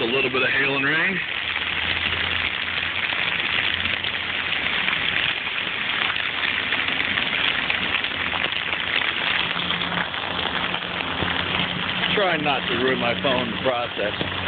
a little bit of hail and rain. Trying not to ruin my phone in the process.